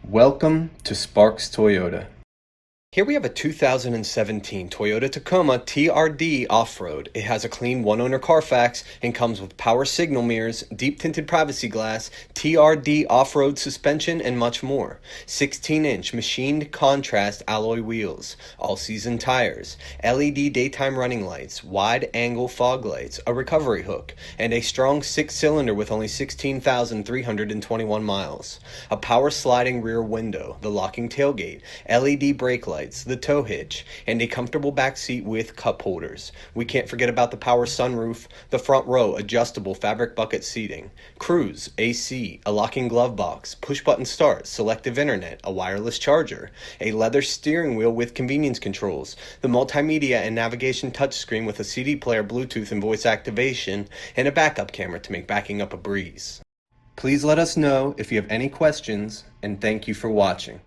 Welcome to Sparks Toyota. Here we have a 2017 Toyota Tacoma TRD off-road. It has a clean one-owner Carfax and comes with power signal mirrors, deep tinted privacy glass, TRD off-road suspension, and much more. 16-inch machined contrast alloy wheels, all-season tires, LED daytime running lights, wide-angle fog lights, a recovery hook, and a strong six-cylinder with only 16,321 miles. A power sliding rear window, the locking tailgate, LED brake lights, the tow hitch, and a comfortable back seat with cup holders. We can't forget about the power sunroof, the front row adjustable fabric bucket seating, cruise, AC, a locking glove box, push button start, selective internet, a wireless charger, a leather steering wheel with convenience controls, the multimedia and navigation touchscreen with a CD player, Bluetooth, and voice activation, and a backup camera to make backing up a breeze. Please let us know if you have any questions, and thank you for watching.